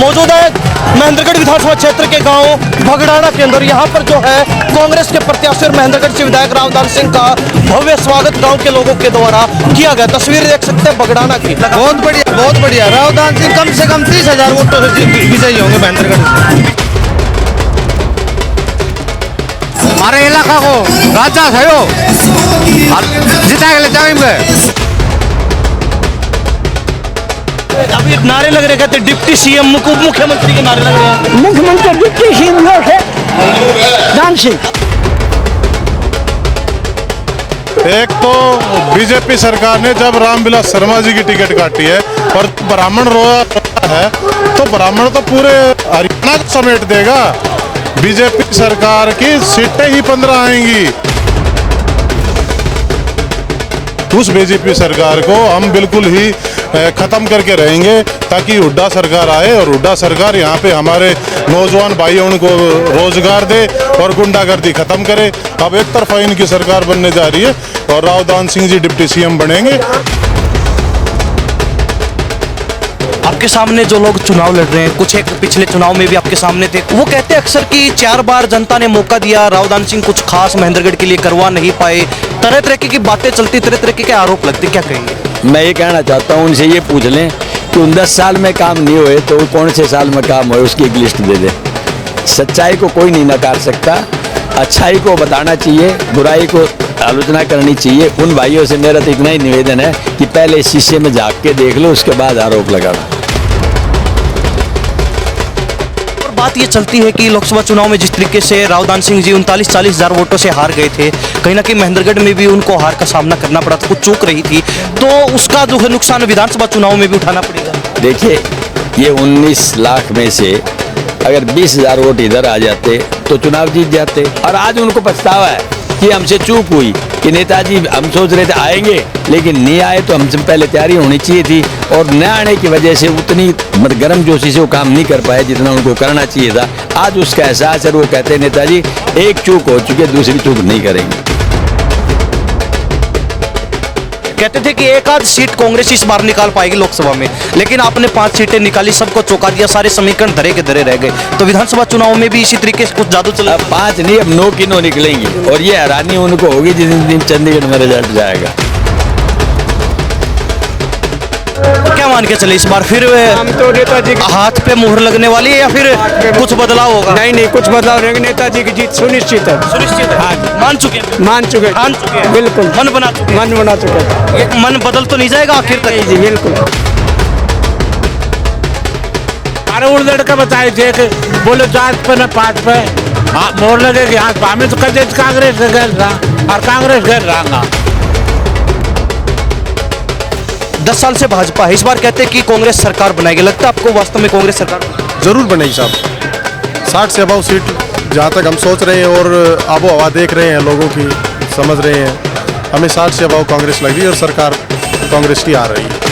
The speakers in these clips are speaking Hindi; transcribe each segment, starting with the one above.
मौजूद है महेंद्रगढ़ विधानसभा क्षेत्र के गांव भगड़ाना के अंदर। यहाँ पर जो है कांग्रेस के प्रत्याशी और महेंद्रगढ़ से विधायक रावदान सिंह का भव्य स्वागत गांव के लोगों के द्वारा किया गया। तस्वीर देख सकते हैं भगड़ाना की। बहुत बढ़िया, बहुत बढ़िया। रावदान सिंह कम से कम 30,000 वोटों से विजयी होंगे महेंद्रगढ़ से। हमारे इलाका को राजा भयो जिता के ले जाएंगे। अभी नारे लग रहे, कहते डिप्टी सीएम मुख्यमंत्री के नारे लग रहे हैं। मुख्यमंत्री डिप्टी सीएम है दान सिंह। एक तो बीजेपी सरकार ने जब रामविलास शर्मा जी की टिकट काटी है और ब्राह्मण रोया है, तो ब्राह्मण तो पूरे हरियाणा को समेट देगा। बीजेपी सरकार की सीटें ही 15 आएंगी। उस बीजेपी सरकार को हम बिल्कुल ही खत्म करके रहेंगे, ताकि हुड्डा सरकार आए और हुड्डा सरकार यहाँ पे हमारे नौजवान भाइयों को रोजगार दे और गुंडागर्दी खत्म करे। अब एक तरफा इनकी सरकार बनने जा रही है और रावदान सिंह जी डिप्टी सीएम बनेंगे। आपके सामने जो लोग चुनाव लड़ रहे हैं, कुछ एक पिछले चुनाव में भी आपके सामने थे, वो कहते हैं अक्सर कि 4 बार जनता ने मौका दिया, रावदान सिंह कुछ खास महेंद्रगढ़ के लिए करवा नहीं पाए। तरह तरह की बातें चलती, तरह तरह के आरोप लगते, क्या कहेंगे? मैं ये कहना चाहता हूँ, उनसे ये पूछ लें कि उन 10 साल में काम नहीं हुए तो कौन से साल में काम हुए, उसकी एक लिस्ट दे दे। सच्चाई को कोई नहीं नकार सकता, अच्छाई को बताना चाहिए, बुराई को आलोचना करनी चाहिए। उन भाइयों से मेरा तो इतना ही निवेदन है कि पहले शीशे में झाँक के देख लो, उसके बाद आरोप लगाना। बात ये चलती है कि लोकसभा चुनाव में जिस तरीके से रावदान सिंह जी 39-40 हज़ार वोटों से हार गए थे, कहीं ना कहीं महेंद्रगढ़ में भी उनको हार का सामना करना पड़ा था, कुछ चूक रही थी, तो उसका जो है नुकसान विधानसभा चुनाव में भी उठाना पड़ेगा। देखिए, ये 19 लाख में से अगर 20,000 वोट इधर आ जाते तो चुनाव जीत जाते। और आज उनको पछतावा है कि हमसे चूक हुई कि नेताजी हम सोच रहे थे आएंगे लेकिन नहीं आए, तो हमसे पहले तैयारी होनी चाहिए थी और न आने की वजह से उतनी गर्मजोशी से वो काम नहीं कर पाए जितना उनको करना चाहिए था। आज उसका एहसास है, वो कहते हैं नेताजी एक चूक हो चुकी है, दूसरी चूक नहीं करेंगे। कहते थे कि एक आध सीट कांग्रेस इस बार निकाल पाएगी लोकसभा में, लेकिन आपने 5 सीटें निकाली, सबको चौंका दिया, सारे समीकरण धरे के धरे रह गए। तो विधानसभा चुनाव में भी इसी तरीके से कुछ जादू चला। 5 नहीं, अब 9 की 9 निकलेंगी और ये हैरानी उनको होगी जिस दिन चंडीगढ़ में रिजल्ट जाएगा। क्या मान के चले इस बार फिर हम तो नेताजी हाथ पे मुहर लगने वाली है या फिर कुछ बदलाव होगा? नहीं, कुछ बदलाव नहीं। नेताजी की जीत सुनिश्चित है। सुनिश्चित है? हाँ, मान चुके हैं, मान चुके, मान चुके हैं, बिल्कुल मन बना चुके, मन बना चुके। एक मन बदल तो नहीं जाएगा आखिर तक? जी बिल्कुल। अरे उन लड़का बताए थे कि बोलो 4 पे न 5 पे मोर लगेगी हाथ। हमें तो कहते कांग्रेस के घर रहा और कांग्रेस घर रहा। 10 साल से भाजपा है, इस बार कहते हैं कि कांग्रेस सरकार बनाएगी। लगता है आपको वास्तव में कांग्रेस सरकार जरूर बनेगी साहब। 60 से अबाउ सीट जहाँ तक हम सोच रहे हैं और आबो हवा देख रहे हैं, लोगों की समझ रहे हैं, हमें 60 से अबाउ कांग्रेस लग रही है और सरकार कांग्रेस की आ रही है।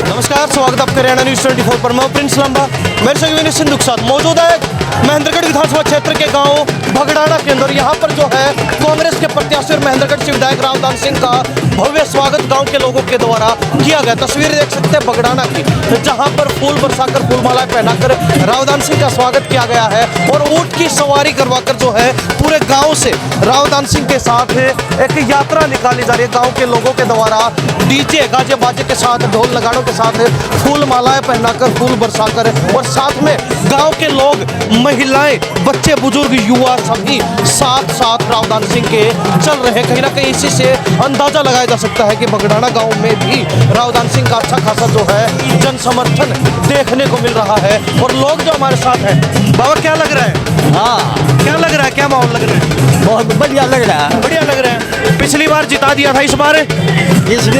नमस्कार, स्वागत आपका हरियाणा न्यूज़ 24 पर। मैं प्रिंस लंबा, मेरे संग सिंधु के साथ मौजूद है महेंद्रगढ़ विधानसभा क्षेत्र के गांव भगड़ाना के अंदर। यहाँ पर जो है कांग्रेस के प्रत्याशी और महेंद्रगढ़ से विधायक रावदान सिंह का भव्य स्वागत गांव के लोगों के द्वारा किया गया। तस्वीर देख सकते हैं भगड़ाना की, जहाँ पर फूल बरसाकर, फूल मालाएं पहनाकर रावदान सिंह का स्वागत किया गया है और ऊंट की सवारी करवाकर जो है पूरे गाँव से रावदान सिंह के साथ एक यात्रा निकाली जा रही है। गाँव के लोगों के द्वारा डीजे गाजे बाजे के साथ, ढोल नगाड़ों के साथ, फूल मालाएं पहनाकर, फूल बरसाकर, और साथ में गांव के लोग, महिलाएं, बच्चे, बुजुर्ग, युवा सभी साथ साथ रावदान सिंह के चल रहे। कहीं ना कहीं इसी से अंदाजा लगाया जा सकता है कि भगड़ाना गांव में भी रावदान सिंह का अच्छा खासा जो है जन समर्थन देखने को मिल रहा है। और लोग जो हमारे साथ हैं, बाबा क्या लग रहा है? हाँ, क्या लग रहा है, क्या माहौल लग रहा है? बहुत बढ़िया लग रहा है। बढ़िया लग रहा है। पिछली बार जिता दिया था, इस बार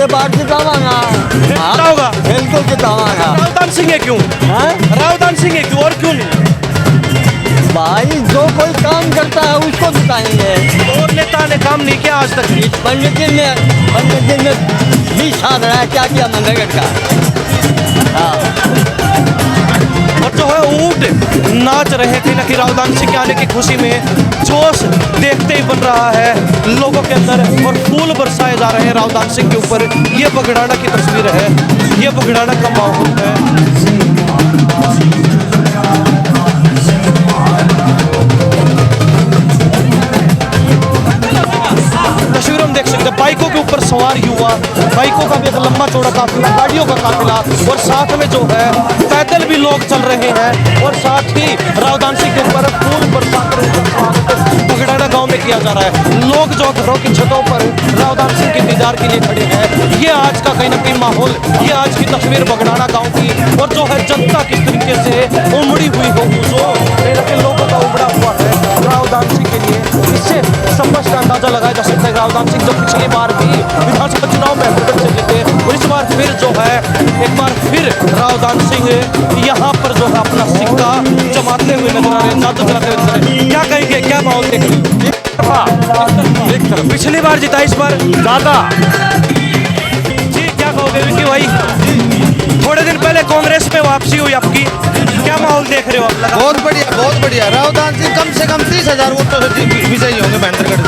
बार जितावांगा। होगा बिल्कुल जितावांगा। रावदान सिंह है क्यों? रावदान सिंह है क्यों और क्यों नहीं? भाई जो कोई काम करता है उसको जिताएंगे। और नेता ने काम नहीं किया आज तक। पंडित जी ने 20 साल रहा, क्या किया महेंद्रगढ़ का? हाँ, और जो है ऊंट नाच रहे हैं। कहीं ना कहीं राहुल सिंह के आने की खुशी में जोश देखते ही बन रहा है लोगों के अंदर और फूल बरसाए जा रहे हैं राहुल सिंह के ऊपर। ये बगड़ाना की तस्वीर है, ये बगड़ाना का माहौल है। तस्वीरों में देख सकते हैं बाइकों के ऊपर सवार युवा, बाइकों का भी एक लंबा चौड़ा काफिला, गाड़ियों का काफिला और साथ में जो है पैदल भी लोग चल रहे हैं और साथ ही राहुल सिंह के ऊपर फूल बरसाकर बगड़ाना गांव में किया जा रहा है। लोग जो घरों की छतों पर राहुल सिंह के इंतजार के लिए खड़े हैं। ये आज का कहीं ना कहीं माहौल, ये आज की तस्वीर बगड़ाना गाँव की और जो है जनता किस तरीके से उमड़ी हुई हो, जो कहीं ना कहीं लोगों का उमड़ा हुआ है राहुल सिंह के लिए। इससे स्पष्ट अंदाजा लगाया जा सकता है राहुल सिंह जो पिछली बार भी विधानसभा चुनाव में महेंद्रगढ़ से जीते और इस बार फिर जो है एक बार फिर राहुल सिंह यहाँ पर जो है अपना सिक्का जमाते हुए नजर आ रहे हैं, जादू चलाते हुए नजर आ रहे हैं। क्या कहेंगे, क्या माहौल देख रहे हैं? पिछली बार जीता, इस बार ज्यादा जी, क्या कहोगे विकी भाई? थोड़े दिन पहले कांग्रेस में वापसी हुई आपकी, क्या माहौल देख रहे हो आप? लगा बहुत बढ़िया, बहुत बढ़िया। राहुल सिंह कम से कम 30,000 वोटों से विजयी होंगे महेंद्रगढ़।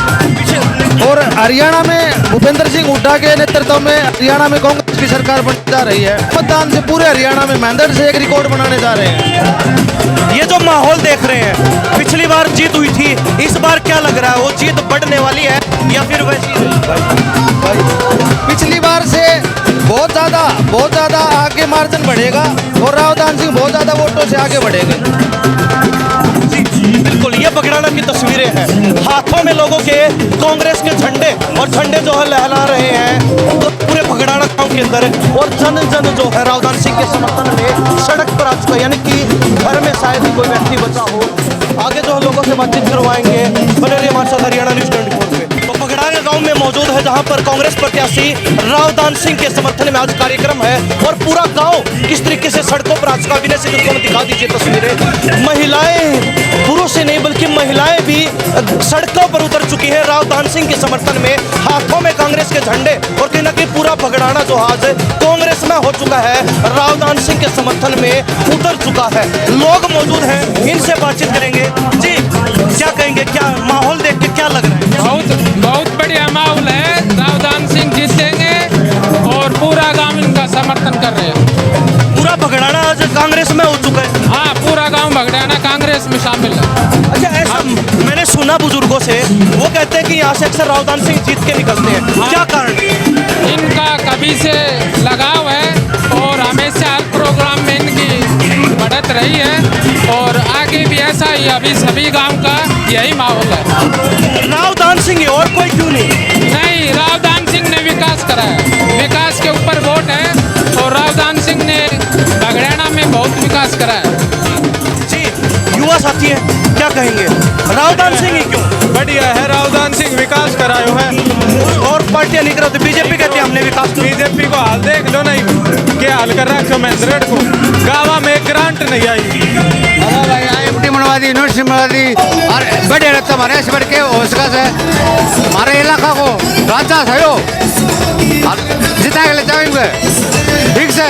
और हरियाणा में भूपेंद्र सिंह हुड्डा के नेतृत्व में हरियाणा में कांग्रेस की सरकार बनने जा रही है। मतदान से पूरे हरियाणा में महेंद्र से एक रिकॉर्ड बनाने जा रहे हैं। ये जो माहौल देख रहे हैं, पिछली बार जीत हुई थी, इस बार क्या लग रहा है? वो जीत बढ़ने वाली है या फिर वैसी? पिछली बार से बहुत ज्यादा आगे मार्जिन बढ़ेगा और राहुल सिंह बहुत ज्यादा वोटों से आगे बढ़ेंगे। बिल्कुल, ये बगड़ाना की तस्वीरें हैं, हाथों में लोगों के कांग्रेस के झंडे और झंडे जो है लहरा रहे हैं तो पूरे बगड़ाना गांव के अंदर। और जन जो है राहुल सिंह के समर्थन में सड़क पर आ चुका है, यानी कि घर में शायद ही कोई व्यक्ति बचा हो। आगे जो लोगों से बातचीत करवाएंगे, बने रहिए हमारे साथ हरियाणा न्यूज़ 24 पे। तो बगड़ाना गांव में मौजूद है जहां पर कांग्रेस प्रत्याशी राहुल सिंह के समर्थन में आज कार्यक्रम है और पूरा गांव किस तरीके से सड़कों पर आज का विनय से दिखा दीजिए तस्वीरें। महिलाएं, पुरुष ही नहीं बल्कि महिलाएं भी सड़कों पर उतर चुकी है राहुल सिंह के समर्थन में, हाथों में कांग्रेस के झंडे और कहीं ना कहीं पूरा बगड़ाना जो आज कांग्रेस में हो चुका है राहुल सिंह के समर्थन में उतर चुका है। लोग मौजूद हैं, इनसे बातचीत करेंगे। जी, क्या कहेंगे, क्या माहौल देख के क्या लग रहा है? बहुत बढ़िया माहौल है। राहुल सिंह जीतेंगे और पूरा गांव इनका समर्थन कर रहे हैं। पूरा बगड़ाना आज कांग्रेस में हो चुका है। हाँ, पूरा गांव बगड़ाना कांग्रेस में शामिल है। अच्छा, ऐसा मैंने सुना बुजुर्गों से, वो कहते हैं कि यहाँ से अक्सर राहुल सिंह जीत के निकलते हैं। हाँ। क्या कारण है? इनका कभी से लगाव है और हमेशा हर प्रोग्राम में इनकी बढ़त रही है और आगे भी ऐसा ही अभी सभी गांव का यही माहौल है। राहुल सिंह और कोई क्यों नहीं? राहुल सिंह ने विकास करा है, विकास के ऊपर वोट है और राहुल सिंह ने बगड़ाना में बहुत विकास करा है। जी, युवा साथी है, क्या कहेंगे? राहुल सिंह ही क्यों? बढ़िया है, राहुल सिंह विकास करायो है और पार्टियां नहीं कराती, बीजेपी कहती है हमने विकास किया। बीजेपी को हाल देख लो नहीं, क्या हाल कर रखा महेंद्रगढ़ को। गाँव में एक ग्रांट नहीं आई। भाई IMT बनवा दी, यूनिवर्सिटी बनवा दी और बढ़िया रहता हमारे ऐसे बढ़ के होशका से हमारे इलाका को राजा थयो जिता के ले जाएंगे ठीक से।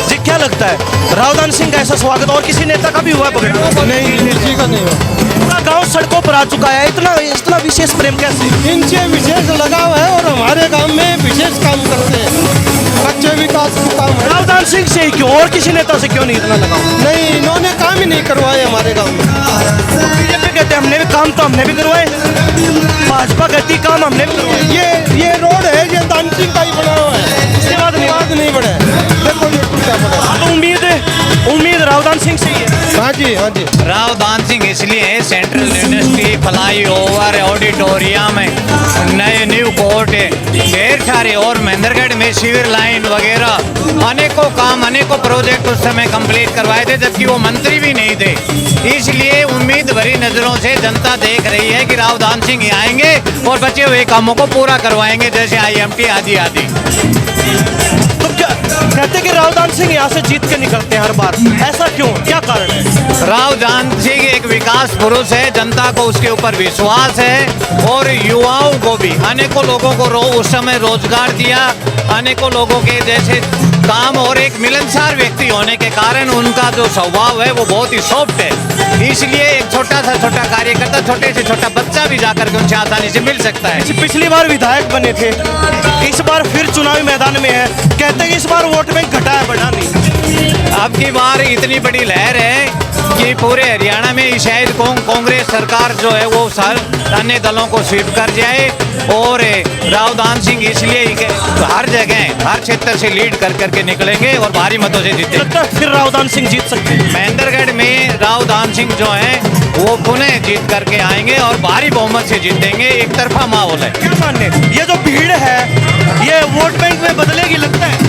जी, क्या लगता है राहुल सिंह का ऐसा स्वागत और किसी नेता का भी हुआ है बगड़ाना? नहीं, किसी का नहीं हुआ। पूरा गांव सड़कों पर आ चुका है, इतना विशेष प्रेम कैसे? इनसे विशेष लगाव है और हमारे गांव में विशेष काम करते हैं, बच्चे विकास का काम है। राहुल सिंह से ही क्यों और किसी नेता से क्यों नहीं इतना लगाव? नहीं, इन्होंने काम ही नहीं करवाए हमारे गांव में। बीजेपी कहते हैं हमने भी काम तो हमने भी करवाए, भाजपा कहती काम हमने भी करवाए। ये रोड है, ये दान सिंह का ही बना हुआ है, इसके बाद नहीं बना है। देखो ये टूटा पड़ा है। तो उम्मीद राहुल सिंह से ही है। हाँ जी, हाँ जी। राहुल सिंह इसलिए central university, fly over, auditorium, नए न्यू कोर्ट, ढेर सारे और महेंद्रगढ़ में सीवर लाइन वगैरह अनेकों काम, अनेकों प्रोजेक्ट उस समय कंप्लीट करवाए थे जबकि वो मंत्री भी नहीं थे। इसलिए उम्मीद भरी नजरों से जनता देख रही है कि राहुल सिंह आएंगे और बचे हुए कामों को पूरा करवाएंगे, जैसे IMT आदि आदि। तो क्या कहते हैं कि राहुल सिंह यहाँ से जीत के निकलते हैं हर बार, ऐसा क्यों, क्या कारण है? राहुल सिंह एक विकास पुरुष है, जनता को उसके ऊपर विश्वास है और युवाओं को भी, अनेकों लोगों को उस समय रोजगार दिया, अनेकों लोगों के जैसे काम और एक मिलनसार व्यक्ति होने के कारण उनका जो स्वभाव है वो बहुत ही सॉफ्ट है, इसलिए एक छोटा कार्यकर्ता, छोटे से छोटा बच्चा भी जाकर के उनसे आसानी से मिल सकता है। पिछली बार विधायक बने थे, इस बार फिर चुनावी मैदान में है, कहते हैं इस बार वोट बैंक घटा है, बढ़ा नहीं। अब की बार इतनी बड़ी लहर है कि पूरे हरियाणा में शायद कांग्रेस सरकार जो है वो अन्य दलों को स्वीप कर जाए और राव दान सिंह इसलिए हर जगह हर क्षेत्र से लीड कर करके निकलेंगे और भारी मतों से जीतेंगे। फिर राव दान सिंह जीत सकते हैं। महेंद्रगढ़ में राव दान सिंह जो है वो पुनः जीत करके आएंगे और भारी बहुमत से जीतेंगे। एक तरफा माहौल है। क्या मानने, ये जो भीड़ है ये वोट बैंक में बदलेगी लगता है?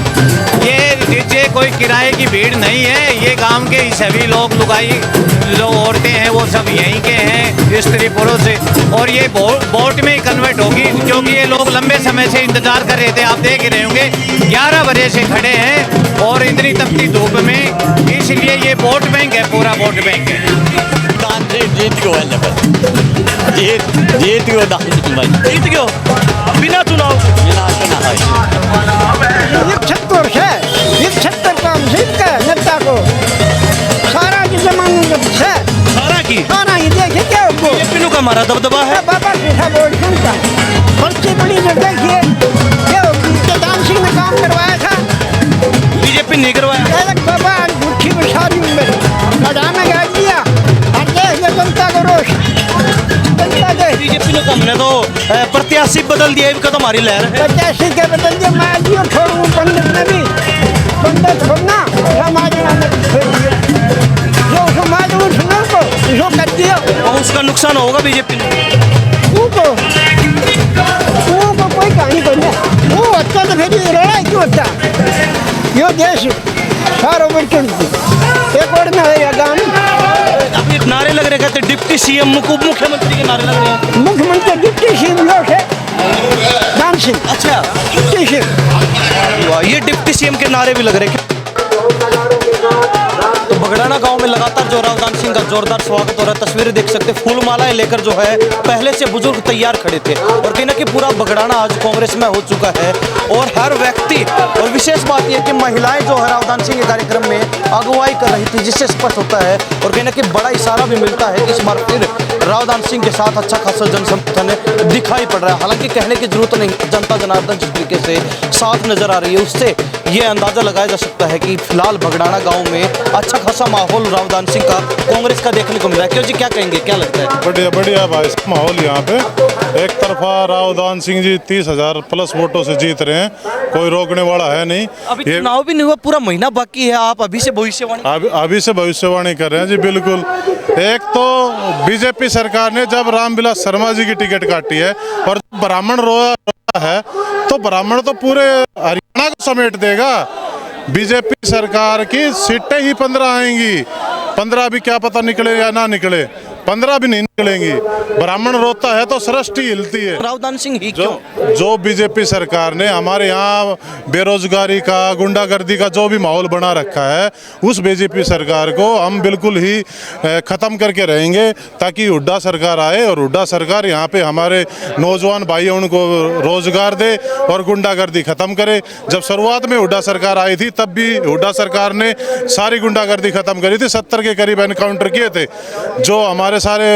ये कोई किराए की भीड़ नहीं है, ये गांव के सभी लोग, लुगाई जो औरतें हैं वो सब यहीं के हैं, स्त्री पुरुष, और ये वोट में ही कन्वर्ट होगी, क्योंकि ये लोग लंबे समय से इंतजार कर रहे थे। आप देख रहे होंगे 11 बजे से खड़े हैं और इतनी तपती धूप में, इसलिए ये वोट बैंक है, पूरा वोट बैंक है। जीत गयो जीत गयो बिना चुनाव छत्तर है, इस छत्तर काम जीत का नेता को सारा की जमाने है, सारा ही देखे क्या वो पिनू का हमारा दबदबा है। बाबा सीधा बोल सुनता सबसे बड़ी जो देखिए क्या दान सिंह ने काम करवाया था, बीजेपी नहीं करवाया। बाबा मुट्ठी में सारी उम्र लड़ाना गाड़ दिया और देख जनता को रोष, जनता के बीजेपी ने हमने तो प्रत्याशी बदल दिया, इनका तो हमारी लहर है। प्रत्याशी के बदल दिया, मैं जियो छोड़ू पंडित ने भी पंडित छोड़ना समाज जो समाज उठना को जो कर दिया और उसका नुकसान होगा बीजेपी को कोई कहानी को नहीं, वो अच्छा तो फिर लड़ाई क्यों होता, यो देश सारो बच्चों एक और में है गांव। अभी नारे लग रहे, कहते डिप्टी सीएम मुख्यमंत्री के नारे लग रहे हैं। मुख्यमंत्री डिप्टी सीएम लोग है दान सिंह। अच्छा, डिप्टी सीएम, ये डिप्टी सीएम के नारे भी लग रहे हैं। तो बगड़ाना गांव में लगातार जो राव दान सिंह का जोरदार स्वागत हो रहा है, तस्वीरें देख सकते हैं, फूल मालाएं लेकर जो है पहले से बुजुर्ग तैयार खड़े थे और कहीं ना कहीं पूरा बगड़ाना आज कांग्रेस में हो चुका है और हर व्यक्ति, और विशेष बात यह कि महिलाएं जो है राव दान सिंह के कार्यक्रम में अगुवाई कर रही थी, जिससे स्पष्ट होता है और कहीं ना कहीं बड़ा इशारा भी मिलता है कि इस बार फिर राव दान सिंह के साथ अच्छा खासा जनसमर्थन दिखाई पड़ रहा है। हालांकि कहने की जरूरत नहीं, जनता जनार्दन जिस तरीके से साथ नजर आ रही है उससे ये अंदाजा लगाया जा सकता है कि फिलहाल बगड़ाना गांव में अच्छा खासा माहौल राव दान सिंह का कांग्रेस का देखने को मिला है। क्यों जी, क्या कहेंगे, क्या लगता है? बढ़िया बढ़िया भाई माहौल यहाँ पे एक तरफा राव दान सिंह जी 30,000 प्लस वोटों से जीत रहे हैं, कोई रोकने वाला है नहीं। अभी चुनाव भी नहीं हुआ, पूरा महीना बाकी है, आप अभी से भविष्यवाणी कर रहे हैं जी। बिल्कुल, एक तो बीजेपी सरकार ने जब रामविलास शर्मा जी की टिकट काटी है और ब्राह्मण रोया है तो ब्राह्मण तो पूरे हरियाणा को समेट देगा। बीजेपी सरकार की सीटें ही 15 आएंगी, 15 भी क्या पता निकले या ना निकले, 15 भी नहीं निकलेंगी। ब्राह्मण रोता है तो सृष्टि हिलती है। राव दान सिंह ही जो बीजेपी सरकार ने हमारे यहाँ बेरोजगारी का, गुंडागर्दी का जो भी माहौल बना रखा है, उस बीजेपी सरकार को हम बिल्कुल ही खत्म करके रहेंगे ताकि हुड्डा सरकार आए और हुड्डा सरकार यहाँ पे हमारे नौजवान भाइयों उनको रोजगार दे और गुंडागर्दी खत्म करे। जब शुरुआत में हुड्डा सरकार आई थी तब भी हुड्डा सरकार ने सारी गुंडागर्दी खत्म करी थी। 70 के करीब एनकाउंटर किए थे। जो हमारे सारे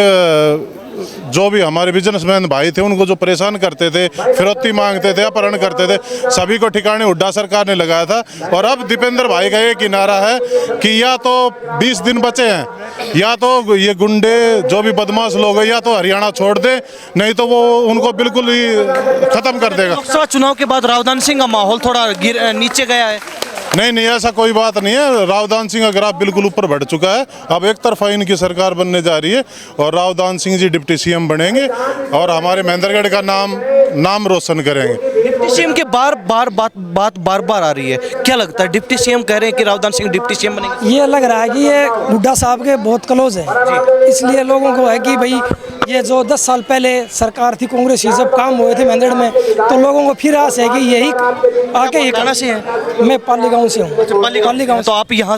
जो भी हमारे बिजनेसमैन भाई थे उनको जो परेशान करते थे, फिरौती मांगते थे, अपहरण करते थे, सभी को ठिकाने हुड्डा सरकार ने लगाया था। और अब दीपेंद्र भाई का एक ही नारा है कि या तो 20 दिन बचे हैं, या तो ये गुंडे जो भी बदमाश लोग हैं या तो हरियाणा छोड़ दे, नहीं तो वो उनको बिल्कुल ही खत्म कर देगा। लोकसभा चुनाव के बाद राव दान सिंह का माहौल थोड़ा नीचे गया है। नहीं, ऐसा कोई बात नहीं है। राव दान सिंह का ग्राफ बिल्कुल ऊपर बढ़ चुका है। अब एक तरफा इनकी सरकार बनने जा रही है और राव दान सिंह जी डिप्टी सीएम बनेंगे और हमारे महेंद्रगढ़ का नाम रोशन करेंगे। डिप्टी सीएम के बार आ रही है, क्या लगता है? डिप्टी सीएम कह रहे हैं कि राव दान सिंह डिप्टी सीएम बनेंगे। ये लग रहा है कि ये हुड्डा साहब के बहुत क्लोज है, इसलिए लोगों को है कि भाई ये जो 10 साल पहले सरकार थी कांग्रेस की, जब काम हुए थे महेंद्रगढ़ में, तो लोगों को फिर आस है कि यही आके ही। कहाँ से हैं? मैं पाली गाँव से हूँ। पाली गाँव। तो आप यहाँ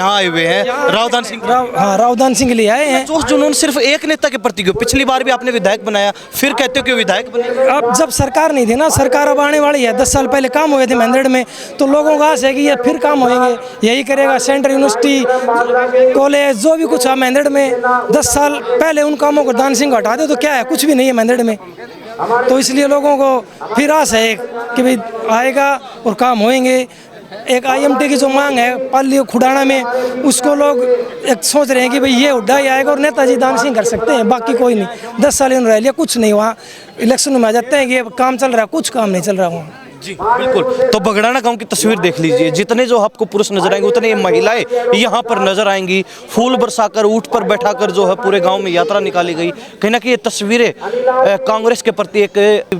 आए हुए हैं राव दान सिंह? हाँ, राव दान सिंह के लिए आए हैं। जोश जुनून सिर्फ एक नेता के प्रति क्यों? पिछली बार भी आपने विधायक बनाया, फिर कहते हो कि विधायक बने। अब जब सरकार नहीं थी ना, सरकार अब आने वाली है। 10 साल पहले काम हुए थे महेंद्रगढ़ में, तो लोगों का आस है कि ये फिर काम होंगे, यही करेगा। सेंट्रल यूनिवर्सिटी, कॉलेज, जो भी कुछ है महेंद्रगढ़ में, 10 साल पहले उन कामों को दान सिंह हटा दे तो क्या है, कुछ भी नहीं है महेंद्रगढ़ में। तो इसलिए लोगों को फिर आस है कि भाई आएगा और काम होंगे। एक IMT की जो मांग है पाली खुडाना में, उसको लोग एक सोच रहे हैं कि भाई ये हुड्डा ही आएगा और नेताजी दान सिंह कर सकते हैं, बाकी कोई नहीं। 10 साल इन्होंने रह लिया, कुछ नहीं। वहाँ इलेक्शन में आ जाते हैं कि काम चल रहा है, कुछ काम नहीं चल रहा वहाँ। जी बिल्कुल। तो बगड़ाना गांव की तस्वीर देख लीजिए, जितने जो आपको पुरुष नजर आएंगे उतने ये महिलाएं यहाँ पर नजर आएंगी। फूल बरसाकर, ऊंट पर बैठाकर जो है पूरे गांव में यात्रा निकाली गई। कहीं ना कहीं ये तस्वीरें कांग्रेस के प्रति एक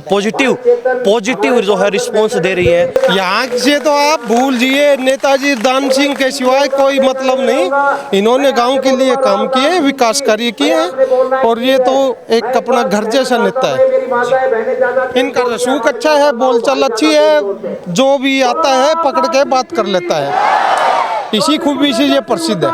पॉजिटिव जो है रिस्पॉन्स दे रही है। यहाँ से तो आप भूल जाइए, नेताजी दान सिंह के सिवाय कोई मतलब नहीं। इन्होंने गांव के लिए काम किए, विकास कार्य किए हैं, और ये तो एक अपना घर जैसा नेता है। इनका रसूख अच्छा है, बोलचाल अच्छी है, जो भी आता है पकड़ के बात कर लेता है। इसी खूबी से ये प्रसिद्ध है।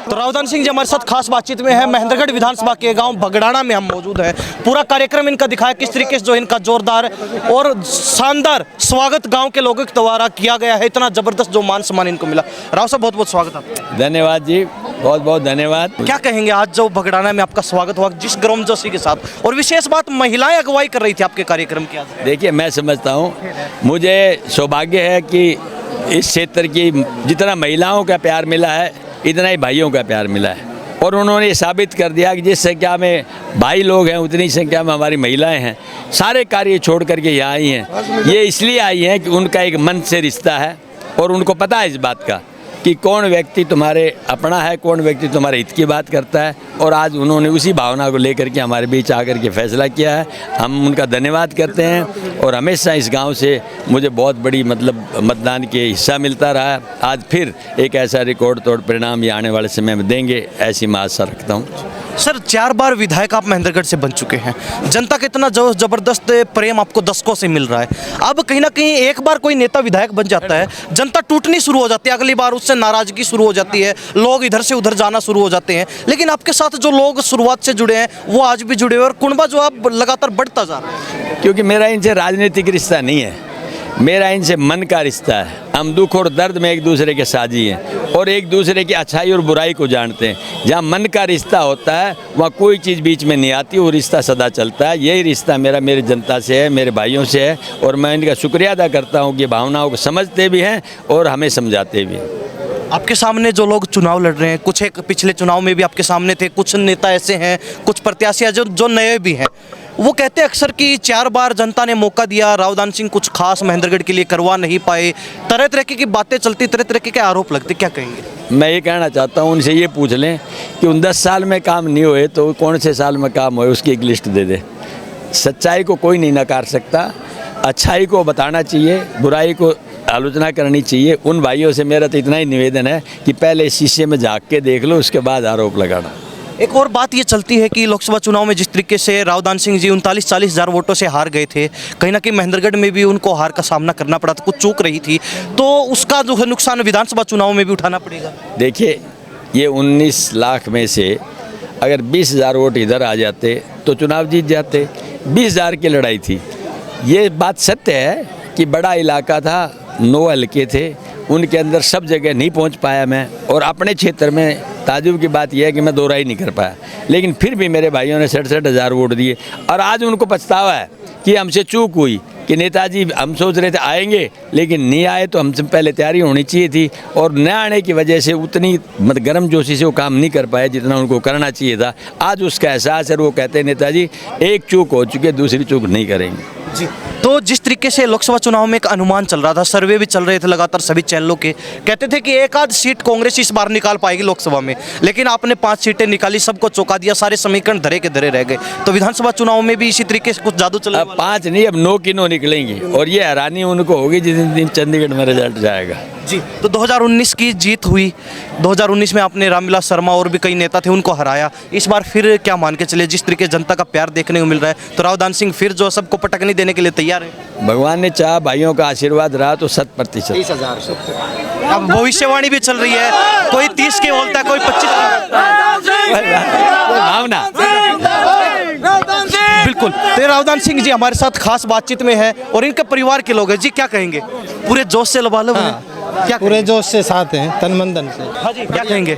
तो रावदान सिंह जी हमारे साथ खास बातचीत में है। महेंद्रगढ़ विधानसभा के गांव बगड़ाना में हम मौजूद हैं। पूरा कार्यक्रम इनका दिखाया किस तरीके से जो इनका जोरदार और शानदार स्वागत गांव के लोगों के द्वारा किया गया है। इतना जबरदस्त जो मान सम्मान इनको मिला। राव साहब बहुत बहुत स्वागत है। धन्यवाद जी, बहुत बहुत धन्यवाद। क्या कहेंगे आज जो बगड़ाना में आपका स्वागत हुआ जिस गर्मजोशी के साथ, और विशेष बात महिलाएं अगुवाई कर रही थी आपके कार्यक्रम की? देखिए, मैं समझता हूँ, मुझे सौभाग्य है कि इस क्षेत्र की जितना महिलाओं का प्यार मिला है इतना ही भाइयों का प्यार मिला है। और उन्होंने ये साबित कर दिया कि जिस संख्या में भाई लोग हैं उतनी संख्या में हमारी महिलाएं हैं। सारे कार्य छोड़ करके यहाँ आई हैं। ये इसलिए आई हैं कि उनका एक मन से रिश्ता है और उनको पता है इस बात का कि कौन व्यक्ति तुम्हारे अपना है, कौन व्यक्ति तुम्हारे हित की बात करता है। और आज उन्होंने उसी भावना को लेकर के हमारे बीच आकर के फैसला किया है। हम उनका धन्यवाद करते हैं। और हमेशा इस गांव से मुझे बहुत बड़ी मतदान के हिस्सा मिलता रहा है। आज फिर एक ऐसा रिकॉर्ड तोड़ परिणाम ये आने वाले समय में देंगे, ऐसी मैं आशा रखता हूँ। सर, 4 बार विधायक आप महेंद्रगढ़ से बन चुके हैं। जनता का इतना जबरदस्त प्रेम आपको दशकों से मिल रहा है। अब कहीं ना कहीं एक बार कोई नेता विधायक बन जाता है, जनता टूटनी शुरू हो जाती है, अगली बार उससे नाराजगी शुरू हो जाती है, लोग इधर से उधर जाना शुरू हो जाते हैं। लेकिन आपके साथ जो लोग शुरुआत से जुड़े हैं वो आज भी जुड़े हुए, और कुनबा जो आप लगातार बढ़ता जा रहा है। क्योंकि मेरा इनसे राजनीतिक रिश्ता नहीं है, मेरा इनसे मन का रिश्ता है। हम दुख और दर्द में एक दूसरे के साझी हैं और एक दूसरे की अच्छाई और बुराई को जानते हैं। जहाँ मन का रिश्ता होता है वहाँ कोई चीज़ बीच में नहीं आती, वो रिश्ता सदा चलता है। यही रिश्ता मेरा मेरी जनता से है, मेरे भाइयों से है, और मैं इनका शुक्रिया अदा करता हूँ कि भावनाओं को समझते भी हैं और हमें समझाते भी हैं। आपके सामने जो लोग चुनाव लड़ रहे हैं, कुछ एक पिछले चुनाव में भी आपके सामने थे, कुछ नेता ऐसे हैं, कुछ प्रत्याशी जो नए भी हैं, वो कहते हैं अक्सर कि 4 बार जनता ने मौका दिया, रावदान सिंह कुछ खास महेंद्रगढ़ के लिए करवा नहीं पाए। तरह तरह की बातें चलती, तरह तरह के आरोप लगते, क्या कहेंगे? मैं ये कहना चाहता हूँ, उनसे ये पूछ लें कि उन 10 साल में काम नहीं हुए तो कौन से साल में काम हुए, उसकी एक लिस्ट दे दे। सच्चाई को कोई नहीं नकार सकता, अच्छाई को बताना चाहिए, बुराई को आलोचना करनी चाहिए। उन भाइयों से मेरा तो इतना ही निवेदन है कि पहले शीशे में झाँक के देख लो, उसके बाद आरोप लगाना। एक और बात ये चलती है कि लोकसभा चुनाव में जिस तरीके से रावदान सिंह जी 39-40 हज़ार वोटों से हार गए थे, कहीं ना कहीं महेंद्रगढ़ में भी उनको हार का सामना करना पड़ा था, कुछ चूक रही थी, तो उसका जो है नुकसान विधानसभा चुनाव में भी उठाना पड़ेगा। देखिए, ये 19 लाख में से अगर 20,000 वोट इधर आ जाते तो चुनाव जीत जाते। 20,000 की लड़ाई थी। ये बात सत्य है कि बड़ा इलाका था, 9 हल्के थे, उनके अंदर सब जगह नहीं पहुंच पाया मैं। और अपने क्षेत्र में ताजुब की बात यह है कि मैं दोहराई नहीं कर पाया, लेकिन फिर भी मेरे भाइयों ने 67 हज़ार वोट दिए। और आज उनको पछतावा है कि हमसे चूक हुई कि नेताजी हम सोच रहे थे आएंगे लेकिन नहीं आए, तो हमसे पहले तैयारी होनी चाहिए थी। और न आने की वजह से उतनी गर्मजोशी से वो काम नहीं कर पाए जितना उनको करना चाहिए था। आज उसका एहसास है, वो कहते हैं नेताजी एक चूक हो चुकी है, दूसरी चूक नहीं करेंगे। जी, तो जिस तरीके से लोकसभा चुनाव में एक अनुमान चल रहा था, सर्वे भी चल रहे थे लगातार सभी चैनलों के, कहते थे कि एक आध सीट कांग्रेस इस बार निकाल पाएगी लोकसभा में, लेकिन आपने 5 सीटें निकाली, सबको चौंका दिया, सारे समीकरण धरे के धरे रह गए। तो विधानसभा चुनाव में भी इसी तरीके से कुछ जादू चला? अब 5 नहीं, अब 9 की 9 निकलेंगी, और ये हैरानी उनको होगी जिस दिन चंडीगढ़ में रिजल्ट जाएगा। जी, तो 2019 की जीत हुई, 2019 में आपने रामविलास शर्मा और भी कई नेता थे उनको हराया। इस बार फिर क्या मान के चले, जिस तरीके जनता का प्यार देखने को मिल रहा है, तो रावदान सिंह फिर जो सबको पटकनी देने के लिए तैयार है? भगवान ने चाहा, भाइयों का आशीर्वाद रहा तो 100%। 30,000। अब भविष्यवाणी भी चल रही है, कोई 30 के बोलता है, कोई 25 भावना। बिल्कुल। तो ये रावदान सिंह जी हमारे साथ खास बातचीत में है और इनके परिवार के लोग हैं जी। क्या कहेंगे? पूरे जोश से लबालब हैं? क्या पूरे जोश से साथ हैं, तन मन धन से। हाँ जी, क्या कहेंगे?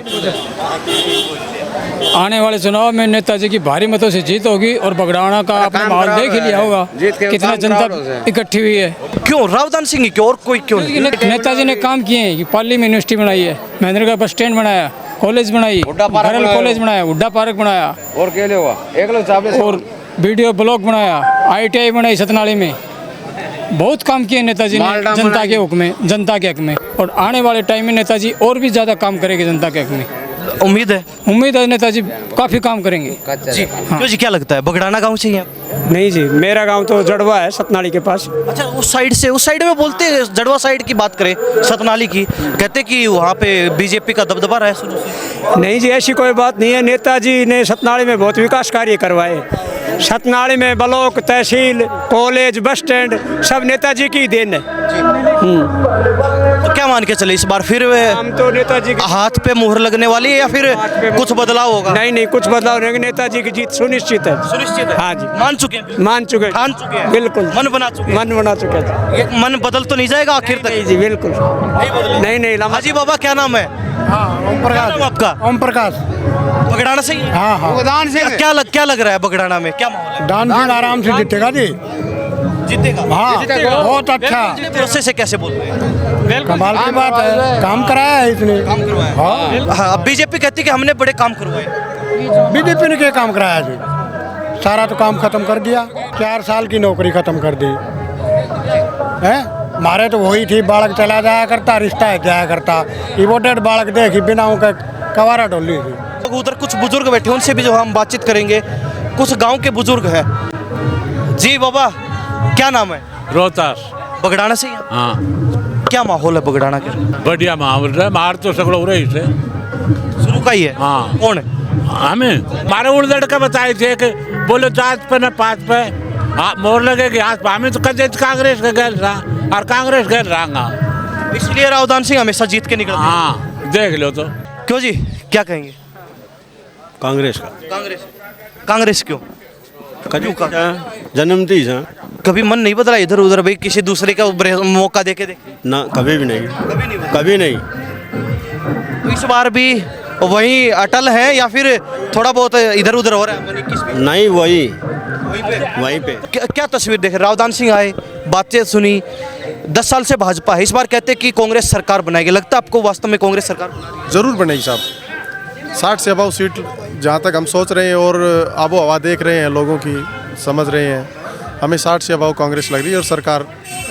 आने वाले चुनाव में नेताजी की भारी मतों से जीत होगी और बगड़ाना का आपने माहौल देख ही लिया होगा, कितना जनता इकट्ठी हुई है। क्यों रावदान सिंह ही क्यों, और कोई क्यों नहीं? नेताजी ने काम किए हैं कि पाली में यूनिवर्सिटी बनाई है, महेंद्र का बस स्टैंड बनाया, कॉलेज बनाई, भरल कॉलेज बनाया, हुड्डा पार्क बनाया और वीडियो ब्लॉक बनाया, ITI बनाई सतनाली में। बहुत काम किए नेताजी ने जनता के हक में, जनता के हक में, और आने वाले टाइम में नेताजी और भी ज़्यादा काम करेंगे जनता के हक में। उम्मीद है नेताजी काफी काम करेंगे जी। क्यों जी, क्या लगता है बगड़ाना गांव से ही हैं? नहीं जी, मेरा गांव तो जड़वा है, सतनाली के पास। अच्छा, उस साइड में बोलते हैं, जड़वा साइड की बात करें, सतनाली की, कहते कि वहाँ पे बीजेपी का दबदबा रहा है शुरू से। नहीं जी, ऐसी कोई बात नहीं है। नेताजी ने सतनाली में बहुत विकास कार्य करवाए। सतनाली में ब्लॉक, तहसील, कॉलेज, बस स्टैंड सब नेताजी की देन है। तो क्या मान के चले इस बार फिर हम तो नेताजी के हाथ पे मुहर लगने वाली है या फिर कुछ बदलाव होगा? नहीं, कुछ बदलाव नहीं, नेताजी की जीत सुनिश्चित है। सुनिश्चित है? हाँ जी, मान चुके हैं, ठान चुके हैं, बिल्कुल मन बना चुके हैं। ये मन बदल तो नहीं जाएगा आखिर तक? जी बिल्कुल नहीं। हाजी बाबा, क्या नाम है? ओम प्रकाश। आपका? ओम प्रकाश। बगड़ाना से ही? हाँ। क्या लग रहा है बगड़ाना में, क्या माहौल है? दान सिंह आराम से जीतेगा जी। जीतेगा? हाँ, बहुत अच्छा। प्रोसेस से कैसे बोल रहे हैं? कमाल की बात है, काम कराया है इसने। काम करवाया। हाँ, बीजेपी कहती कि हमने बड़े काम करवाए। बीजेपी ने क्या काम कराया जी? सारा तो काम खत्म कर दिया। 4 साल की नौकरी खत्म कर दी है। हमारे तो वही थी, बालक चला जाया करता, रिश्ता है जाया करता, इवोटेड बालक देखी बिना उनका कवारा डोली थी। उधर कुछ बुजुर्ग बैठे, उनसे भी जो हम बातचीत करेंगे। कुछ गांव के बुजुर्ग हैं जी। बाबा, क्या नाम है? रोहतास। बगड़ाना से ही? हाँ। क्या माहौल है बगड़ाना के? बढ़िया माहौल है, मार तो सगड़ो रही से शुरू का ही है। हाँ। कौन है? हमें मारे उड़दड़ का बताए थे कि बोले जात पे न पात पे, हाँ मोर लगे कि हाथ हमें तो कदे कांग्रेस के गैर रहा और कांग्रेस गैर रहा, इसलिए रावदान सिंह हमेशा जीत के निकलते हैं। हाँ देख लो तो। क्यों जी, क्या कहेंगे? कांग्रेस का। कांग्रेस क्यों? जन्मती है। कभी मन नहीं बदला इधर उधर भाई, किसी दूसरे का मौका देके ना, कभी भी नहीं, कभी नहीं। तो इस बार भी वही अटल है या फिर थोड़ा बहुत इधर उधर हो रहा है? नहीं, वहीं पे। क्या तस्वीर देखे? रावदान सिंह आए, बातचीत सुनी, 10 साल से भाजपा है, इस बार कहते कि कांग्रेस सरकार बनाएगी। लगता है आपको वास्तव में कांग्रेस सरकार जरूर बनेगी साहब? 60 से अबाव सीट जहाँ तक हम सोच रहे हैं और आबो हवा देख रहे हैं, लोगों की समझ रहे हैं, हमें 60 से अबाव कांग्रेस लग रही है और सरकार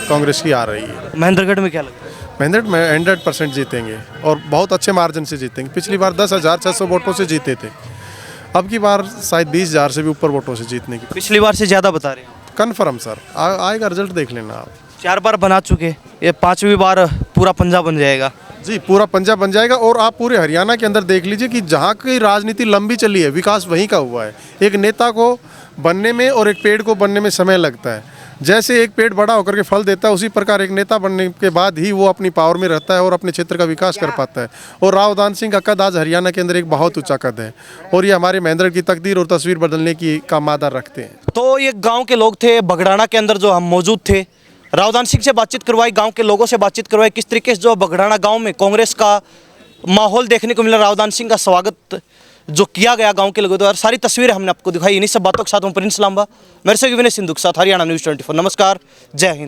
कांग्रेस की आ रही है। महेंद्रगढ़ में क्या लगता है? महेंद्रगढ़ में 100% जीतेंगे और बहुत अच्छे मार्जिन से जीतेंगे। पिछली बार 10,600 वोटों से जीते थे, अब की बार शायद 20,000 से भी ऊपर वोटों से जीतने की। पिछली बार से ज़्यादा बता रहे हैं? कन्फर्म सर, आएगा रिजल्ट, देख लेना आप। 4 बार बना चुके, ये 5वीं बार पूरा पंजा बन जाएगा जी, पूरा पंजाब बन जाएगा। और आप पूरे हरियाणा के अंदर देख लीजिए कि जहाँ की राजनीति लंबी चली है, विकास वहीं का हुआ है। एक नेता को बनने में और एक पेड़ को बनने में समय लगता है। जैसे एक पेड़ बड़ा होकर के फल देता है, उसी प्रकार एक नेता बनने के बाद ही वो अपनी पावर में रहता है और अपने क्षेत्र का विकास कर पाता है। और रावदान सिंह का कद आज हरियाणा के अंदर एक बहुत ऊंचा कद है और ये हमारे महेंद्र की तकदीर और तस्वीर बदलने की का मादार रखते हैं। तो ये गाँव के लोग थे बगड़ाना के अंदर जो हम मौजूद थे, रावदान सिंह से बातचीत करवाई, गांव के लोगों से बातचीत करवाई, किस तरीके से जो बगड़ाना गांव में कांग्रेस का माहौल देखने को मिला, रावदान सिंह का स्वागत जो किया गया गांव के लोगों द्वारा, सारी तस्वीरें हमने आपको दिखाई। इन्हीं सब बातों के साथ मैं प्रिंस लांबा, मेरे से विनय सिंधु के साथ हरियाणा न्यूज़ 24। नमस्कार, जय हिंद।